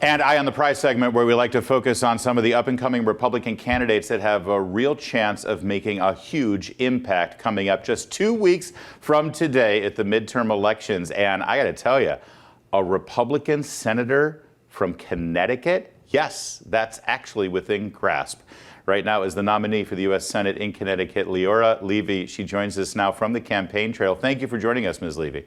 And Eye on the Prize segment, where we like to focus on some of the up-and-coming Republican candidates that have a real chance of making a huge impact coming up just 2 weeks from today at the midterm elections. And I got to tell you, a Republican senator from Connecticut, yes, that's actually within grasp. Right now is the nominee for the U.S. Senate in Connecticut, Leora Levy. She joins us now from the campaign trail. Thank you for joining us, Ms. Levy.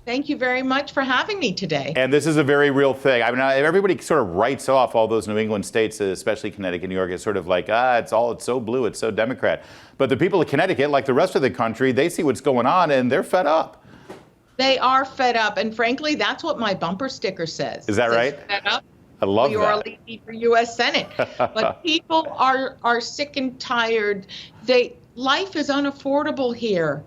Thank you very much for having me today. And this is a very real thing. I mean, everybody sort of writes off all those New England states, especially Connecticut, New York, as sort of like, it's so blue, it's so Democrat. But the people of Connecticut, like the rest of the country, they see what's going on and they're fed up. They are fed up. And frankly, that's what my bumper sticker says. Is that right? Fed up. I love that. Leora Levy for U.S. Senate. But people are sick and tired. Life is unaffordable here.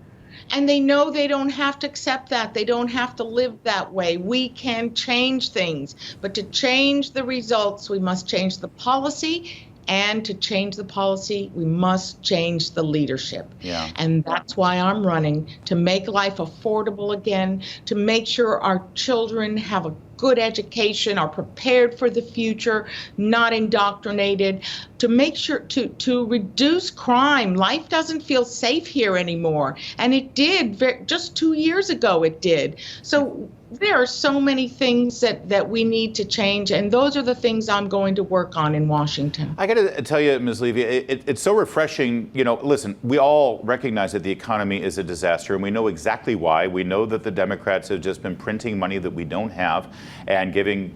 And they know they don't have to accept that. They don't have to live that way. We can change things. But to change the results, we must change the policy. And to change the policy, we must change the leadership. Yeah. And that's why I'm running, to make life affordable again, to make sure our children have a good education, are prepared for the future, not indoctrinated, to make sure to reduce crime. Life doesn't feel safe here anymore. And it did, just 2 years ago it did. So there are so many things that we need to change, and those are the things I'm going to work on in Washington. I got to tell you, Ms. Levy, it's so refreshing. You know, listen, we all recognize that the economy is a disaster, and we know exactly why. We know that the Democrats have just been printing money that we don't have and giving,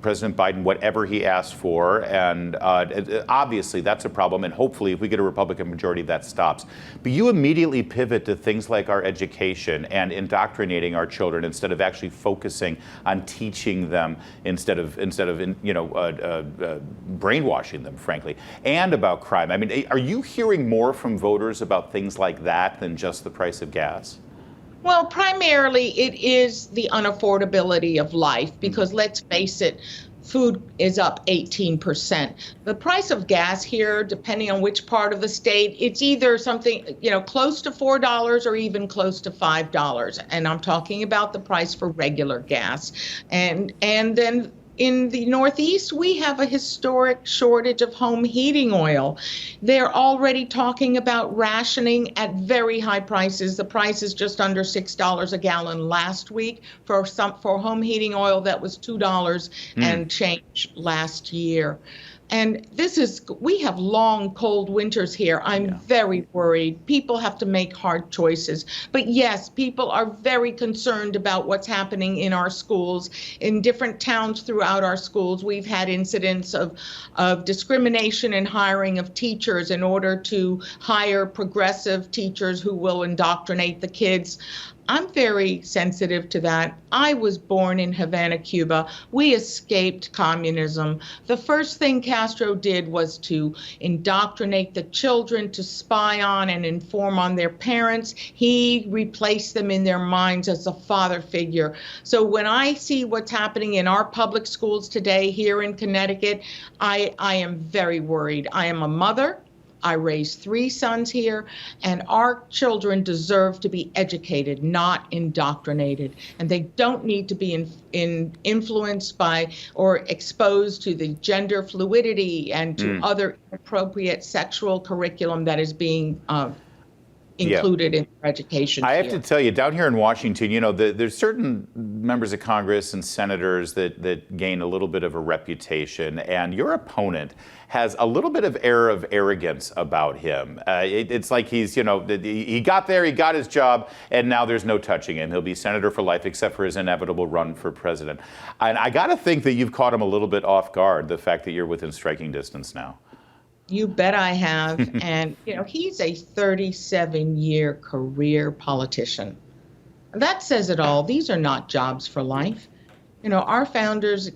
President Biden whatever he asked for, and obviously that's a problem, and hopefully if we get a Republican majority, that stops. But you immediately pivot to things like our education and indoctrinating our children instead of actually focusing on teaching them instead of brainwashing them, frankly, and about crime. I mean, are you hearing more from voters about things like that than just the price of gas? Well, primarily it is the unaffordability of life, because let's face it, food is up 18%. The price of gas here, depending on which part of the state, it's either something, close to $4 or even close to $5. And I'm talking about the price for regular gas. And then in the Northeast, we have a historic shortage of home heating oil. They're already talking about rationing at very high prices. The price is just under $6 a gallon last week for home heating oil that was $2 and change last year. And we have long, cold winters here. I'm very worried. People have to make hard choices. But yes, people are very concerned about what's happening in our schools. In different towns throughout our schools, we've had incidents of discrimination in hiring of teachers in order to hire progressive teachers who will indoctrinate the kids. I'm very sensitive to that. I was born in Havana, Cuba. We escaped communism. The first thing Castro did was to indoctrinate the children, to spy on and inform on their parents. He replaced them in their minds as a father figure. So when I see what's happening in our public schools today here in Connecticut, I am very worried. I am a mother. I raised 3 sons here, and our children deserve to be educated, not indoctrinated. And they don't need to be influenced by or exposed to the gender fluidity and to other inappropriate sexual curriculum that is being included in education. I have to tell you, down here in Washington, there's certain members of Congress and senators that gain a little bit of a reputation, and your opponent has a little bit of air of arrogance about him. It's like he got there, he got his job, and now there's no touching him. He'll be senator for life, except for his inevitable run for president. And I got to think that you've caught him a little bit off guard, the fact that you're within striking distance now. You bet I have. And, he's a 37-year career politician. That says it all. These are not jobs for life. Our founders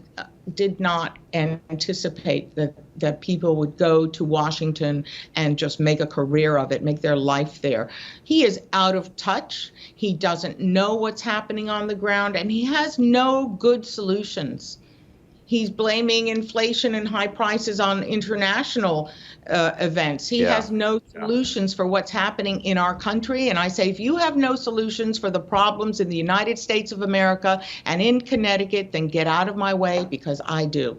did not anticipate that people would go to Washington and just make a career of it, make their life there. He is out of touch. He doesn't know what's happening on the ground, and he has no good solutions. He's blaming inflation and high prices on international events. He has no solutions for what's happening in our country. And I say, if you have no solutions for the problems in the United States of America and in Connecticut, then get out of my way, because I do.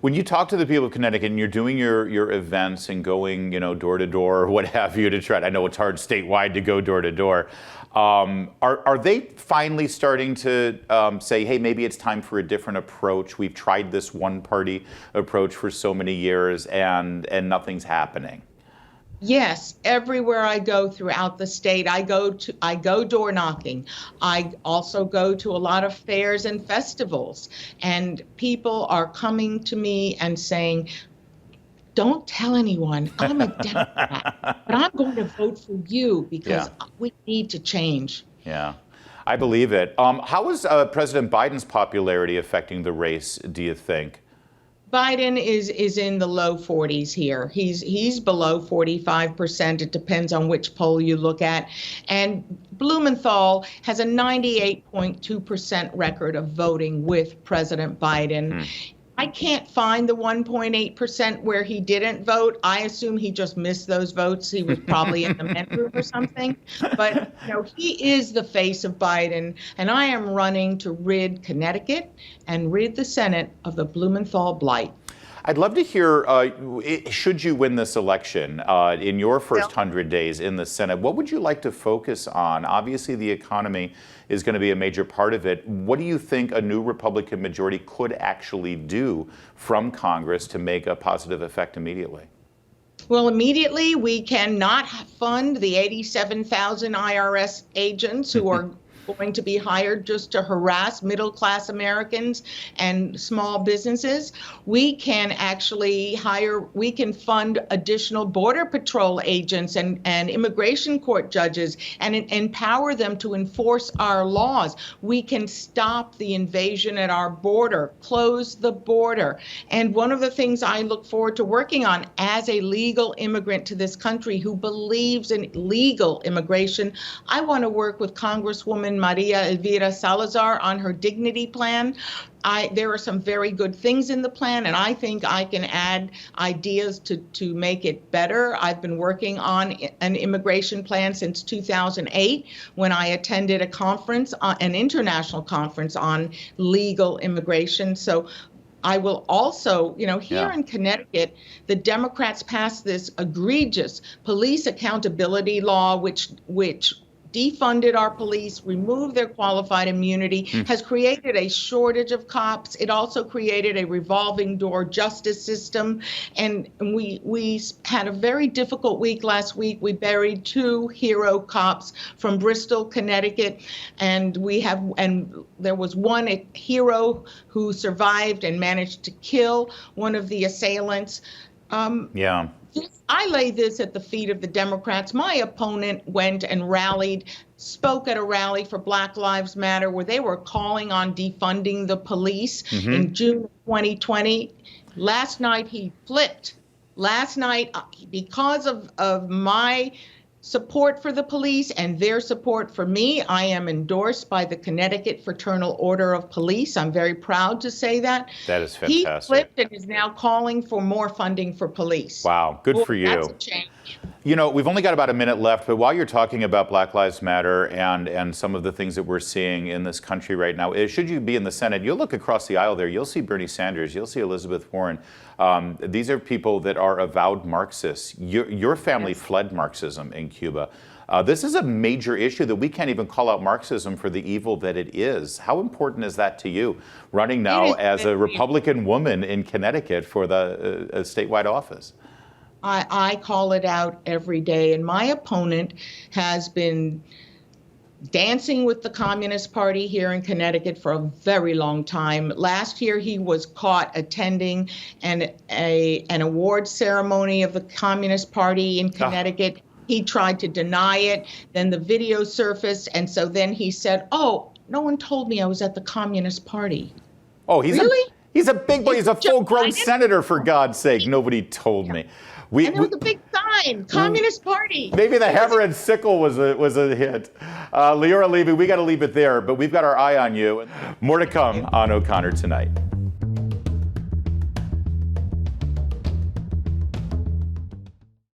When you talk to the people of Connecticut and you're doing your events and going, door to door or what have you to try, I know it's hard statewide to go door to door. Are they finally starting to say, hey, maybe it's time for a different approach? We've tried this one party approach for so many years and nothing's happening. Yes, everywhere I go throughout the state, I go door knocking. I also go to a lot of fairs and festivals, and people are coming to me and saying, don't tell anyone, I'm a Democrat, but I'm going to vote for you because we need to change. Yeah, I believe it. How is President Biden's popularity affecting the race, do you think? Biden is in the low 40s here. He's below 45%. It depends on which poll you look at. And Blumenthal has a 98.2% record of voting with President Biden. I can't find the 1.8% where he didn't vote. I assume he just missed those votes. He was probably in the men's room or something. But he is the face of Biden, and I am running to rid Connecticut and rid the Senate of the Blumenthal blight. I'd love to hear, should you win this election, in your first 100 days in the Senate, what would you like to focus on? Obviously, the economy is going to be a major part of it. What do you think a new Republican majority could actually do from Congress to make a positive effect immediately? Well, immediately, we cannot fund the 87,000 IRS agents who are going to be hired just to harass middle-class Americans and small businesses. We can actually we can fund additional Border Patrol agents and immigration court judges and empower them to enforce our laws. We can stop the invasion at our border, close the border. And one of the things I look forward to working on as a legal immigrant to this country who believes in legal immigration, I want to work with Congresswoman Maria Elvira Salazar on her dignity plan. There are some very good things in the plan, and I think I can add ideas to make it better. I've been working on an immigration plan since 2008 when I attended a conference, an international conference on legal immigration. So I will also, here in Connecticut, the Democrats passed this egregious police accountability law, which defunded our police, removed their qualified immunity, has created a shortage of cops. It also created a revolving door justice system. And we had a very difficult week last week. We buried 2 hero cops from Bristol, Connecticut. And there was one hero who survived and managed to kill one of the assailants. I lay this at the feet of the Democrats. My opponent went and spoke at a rally for Black Lives Matter where they were calling on defunding the police in June of 2020. Last night he flipped. Last night, because of my support for the police and their support for me, I am endorsed by the Connecticut Fraternal Order of Police. I'm very proud to say that. That is fantastic. He flipped and is now calling for more funding for police. Wow, good for you. That's a change. We've only got about a minute left, but while you're talking about Black Lives Matter and some of the things that we're seeing in this country right now, should you be in the Senate, you'll look across the aisle there, you'll see Bernie Sanders, you'll see Elizabeth Warren. These are people that are avowed Marxists. Your family fled Marxism in Cuba. This is a major issue that we can't even call out Marxism for the evil that it is. How important is that to you, running now as a Republican woman in Connecticut for the statewide office? I call it out every day, and my opponent has been dancing with the Communist Party here in Connecticut for a very long time. Last year, he was caught attending an award ceremony of the Communist Party in Connecticut. He tried to deny it. Then the video surfaced, and so then he said, "Oh, no one told me I was at the Communist Party." Oh, he's really? He's a big boy. He's a full-grown senator, for God's sake. Nobody told me. And there was a big sign, Communist Party. Maybe the hammer and sickle was a hit. Leora Levy, we got to leave it there, but we've got our eye on you. More to come on O'Connor Tonight.